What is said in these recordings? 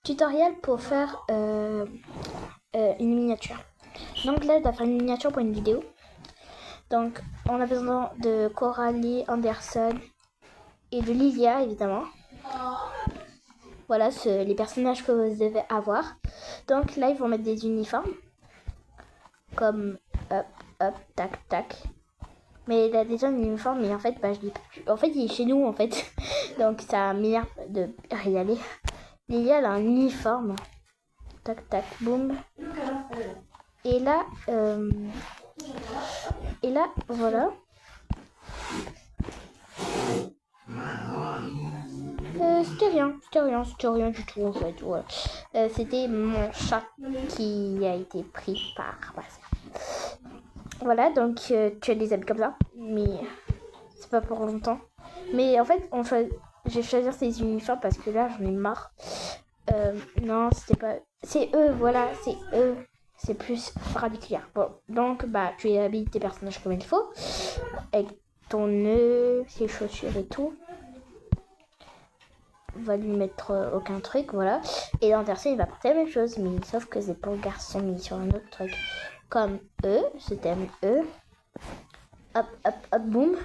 Tutoriel pour faire une miniature. Donc là, je dois faire une miniature pour une vidéo. Donc, on a besoin de Coralie, Anderson et de Lilia, évidemment. Voilà, les personnages que vous devez avoir. Donc là, ils vont mettre des uniformes. Comme hop, hop, tac, tac. Mais il a déjà un uniforme, mais en fait, je l'ai plus. En fait, il est chez nous, en fait. Donc, ça m'énerve de y aller. Lilia, elle a un uniforme. Tac, tac, boum. Et là, voilà. C'était rien du tout en fait. Ouais. C'était mon chat qui a été pris par ça. Voilà, donc tu as des habits comme ça, mais c'est pas pour longtemps. Mais en fait, j'ai choisi ces uniformes parce que là, j'en ai marre. Non, c'était pas. C'est eux, voilà, c'est eux. C'est plus radiculaire. Bon, donc, tu habilles tes personnages comme il faut. Avec ton nœud, ses chaussures et tout. On va lui mettre aucun truc, voilà. Et Anderson, il va porter la même chose, mais sauf que c'est pour le garçon, mais sur un autre truc. Comme eux, je t'aime eux. Hop, hop, hop, boum.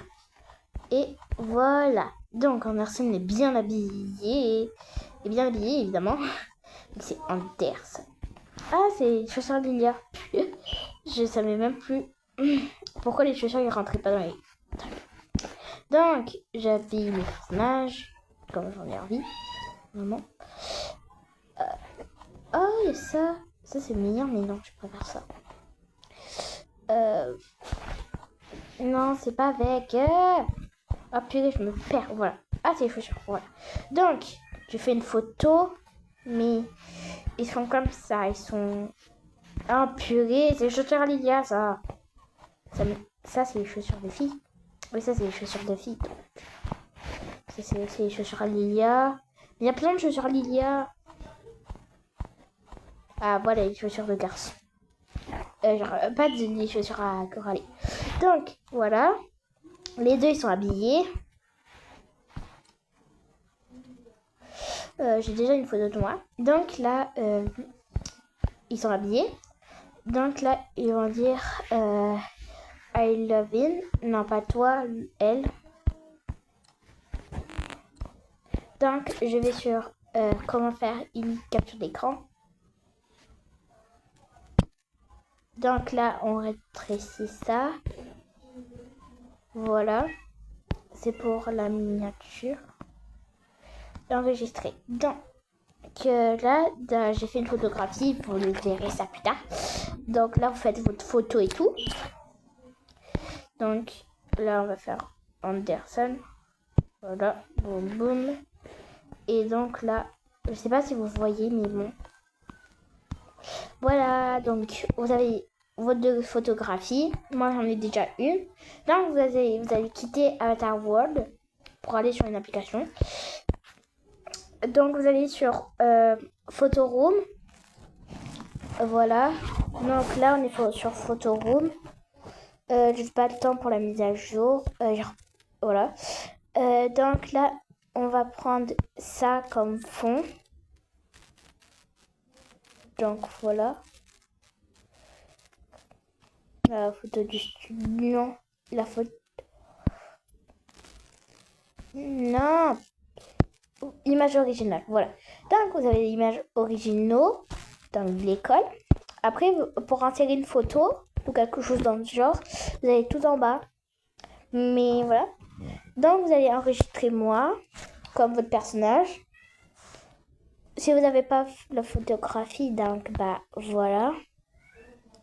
Et voilà. Donc, Anderson est bien habillé. Et bien habillé, évidemment. C'est Anderson. Ah, c'est les chaussures Lilia. Je savais même plus pourquoi les chaussures ne rentraient pas dans les trucs. Donc, j'habille mes personnages comme j'en ai envie. Vraiment. Oh, il y a ça. Ça, c'est meilleur, mais non, je préfère ça. Non, c'est pas avec. Ah, purée, je me perds. Voilà. Ah, c'est les chaussures. Voilà. Donc, je fais une photo, mais ils sont comme ça. Ils sont. Ah, purée, c'est les chaussures à Lilia, ça. Ça, c'est les chaussures de filles. Oui, ça, c'est les chaussures de filles. Ça, c'est les chaussures à Lilia. Il y a plein de chaussures à Lilia. Ah, voilà, les chaussures de garçon. Pas des chaussures à Coralie. Donc, voilà. Les deux, ils sont habillés. J'ai déjà une photo de moi. Donc là, ils sont habillés. Donc là, ils vont dire I love him. Non, pas toi, elle. Donc, je vais sur comment faire une capture d'écran. Donc là, on rétrécit ça. Voilà. C'est pour la miniature. Enregistrer. Donc là, j'ai fait une photographie. Vous le verrez ça plus tard. Donc là, vous faites votre photo et tout. Donc là, on va faire Anderson. Voilà. Boum, boum. Et donc là, je sais pas si vous voyez, mais bon. Voilà. Donc, vous avez votre deux photographies. Moi, j'en ai déjà une. Donc, vous allez quitter Avatar World pour aller sur une application. Donc, vous allez sur Photoroom. Voilà. Donc là, on est sur Photoroom. J'ai pas le temps pour la mise à jour. Voilà. Donc là, on va prendre ça comme fond. Donc voilà. La photo du studio. La photo. Non. Image originale. Voilà. Donc vous avez l'image originaux dans l'école. Après, pour insérer une photo ou quelque chose dans ce genre, vous allez tout en bas. Mais voilà. Donc vous allez enregistrer moi comme votre personnage. Si vous n'avez pas la photographie, donc voilà.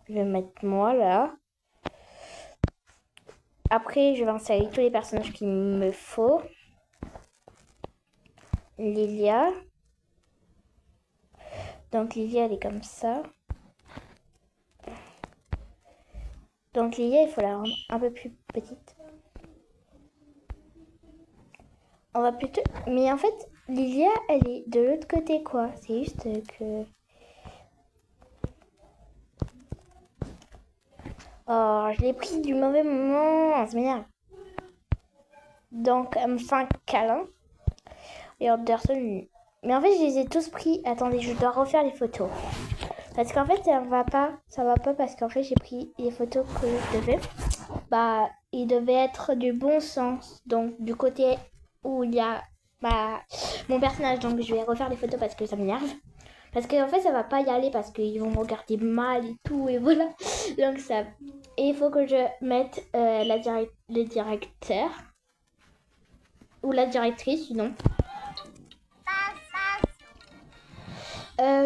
Je vais mettre moi là. Après, je vais insérer tous les personnages qu'il me faut. Lilia. Donc Lilia, elle est comme ça. Donc Lilia, il faut la rendre un peu plus petite. On va plutôt... Mais en fait, Lilia, elle est de l'autre côté, quoi. C'est juste que... Oh, je l'ai pris du mauvais moment. Ça m'énerve. Donc, elle me fait un câlin. Et Anderson, Mais en fait, je les ai tous pris. Attendez, je dois refaire les photos. Parce qu'en fait, ça va pas parce qu'en fait, j'ai pris les photos que je devais. Bah, il devait être du bon sens. Donc, du côté où il y a mon personnage. Donc, je vais refaire les photos parce que ça m'énerve. Parce qu'en fait, ça va pas y aller parce qu'ils vont me regarder mal et tout. Et voilà. Donc, ça. Et il faut que je mette le directeur. Ou la directrice, sinon.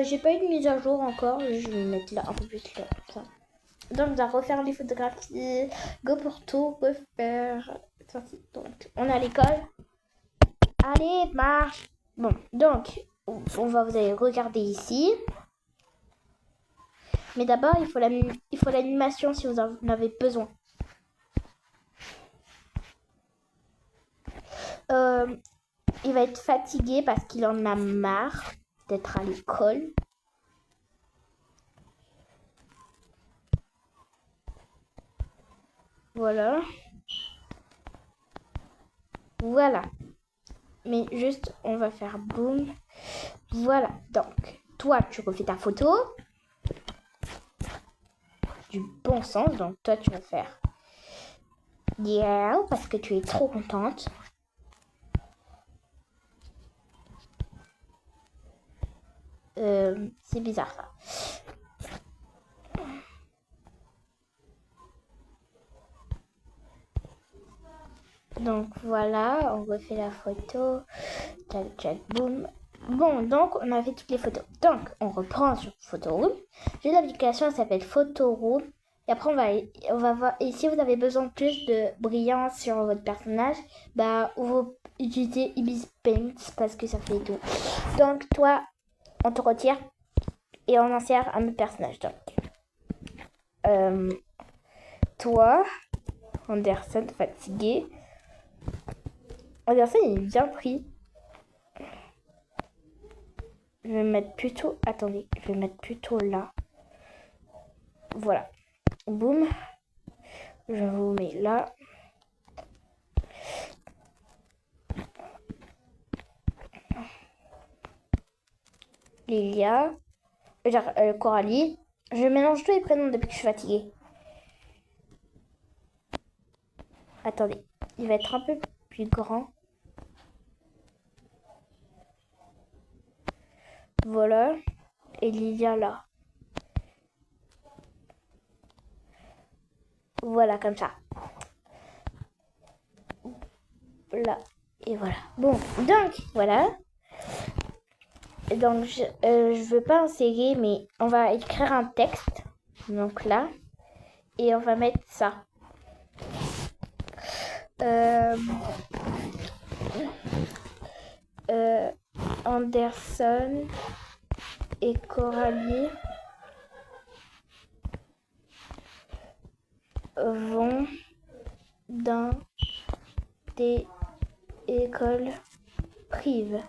J'ai pas eu de mise à jour encore. Je vais mettre là un peu plus là, comme ça. Donc, on va refaire les photographies. Go pour tout, refaire. Donc, on est à l'école. Allez, marche. Bon, donc, vous allez regarder ici. Mais d'abord, il faut l'animation si vous en avez besoin. Il va être fatigué parce qu'il en a marre d'être à l'école. Voilà. Voilà. Mais juste, on va faire boum. Voilà. Donc, toi, tu refais ta photo. Du bon sens. Donc, toi, tu vas faire yeah, parce que tu es trop contente. C'est bizarre, ça. Donc, voilà. On refait la photo. Tchac, tchac, boum. Bon, donc, on a fait toutes les photos. Donc, on reprend sur Photoroom. J'ai l'application, elle s'appelle Photoroom. Et après, on va voir. Et si vous avez besoin de plus de brillance sur votre personnage, bah, vous utilisez Ibis Paint parce que ça fait tout. Donc, toi, on te retire et on insère un autre personnage. Donc, toi, Anderson, fatigué. Anderson, il est bien pris. Je vais mettre plutôt. Attendez, je vais mettre plutôt là. Voilà. Boum. Je vous mets là. Lilia. Coralie. Je mélange tous les prénoms depuis que je suis fatiguée. Attendez. Il va être un peu plus grand. Voilà. Et Lilia là. Voilà, comme ça. Là. Et voilà. Bon, donc, voilà. Donc, je veux pas insérer, mais on va écrire un texte. Donc là. Et on va mettre ça. Anderson et Coralie vont dans des écoles privées.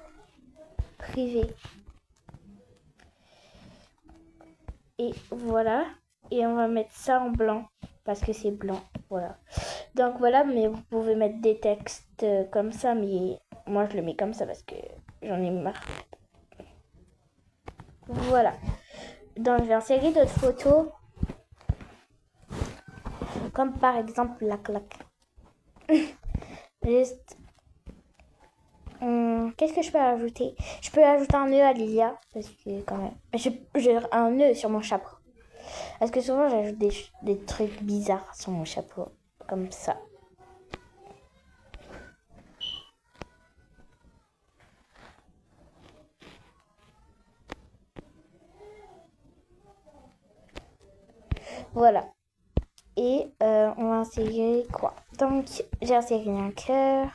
Et voilà. Et on va mettre ça en blanc parce que c'est blanc. Voilà. Donc voilà, mais vous pouvez mettre des textes comme ça, mais moi je le mets comme ça parce que j'en ai marre. Voilà. Donc je vais insérer d'autres photos. Comme par exemple la claque. Juste. Qu'est-ce que je peux ajouter? Je peux ajouter un nœud à Lilia. Parce que quand même. J'ai un nœud sur mon chapeau. Parce que souvent j'ajoute des trucs bizarres sur mon chapeau. Comme ça. Voilà. Et on va insérer quoi? Donc j'ai inséré un cœur.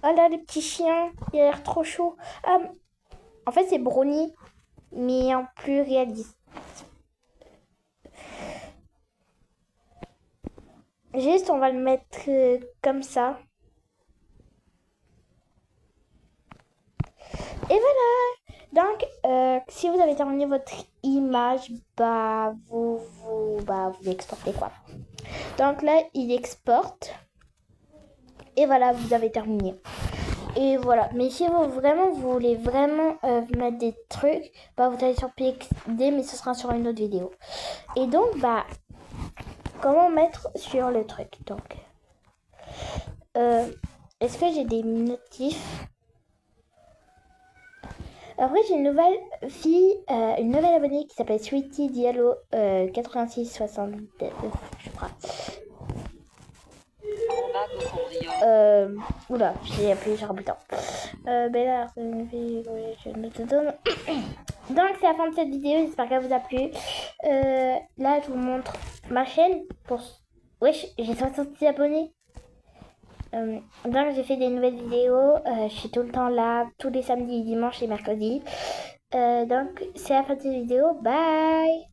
Oh là, le petit chien, il a l'air trop chaud. En fait, c'est Brownie, mais en plus réaliste. Juste, on va le mettre comme ça. Et voilà. Donc, si vous avez terminé votre image, vous l'exportez quoi. Donc là, il exporte. Et voilà, vous avez terminé. Et voilà. Mais si vous voulez vraiment mettre des trucs, vous allez sur PXD, mais ce sera sur une autre vidéo. Et donc, comment mettre sur le truc. Donc, est-ce que j'ai des notifs? Après, j'ai une nouvelle fille, une nouvelle abonnée qui s'appelle Sweetie Diallo 8669, je crois. Oula, j'ai appuyé sur un bouton. Bella, donc c'est la fin de cette vidéo, j'espère qu'elle vous a plu. Là, je vous montre ma chaîne. Wesh, j'ai 66 abonnés. Donc j'ai fait des nouvelles vidéos, je suis tout le temps là, tous les samedis, dimanches et mercredis. Donc c'est la fin de cette vidéo, bye.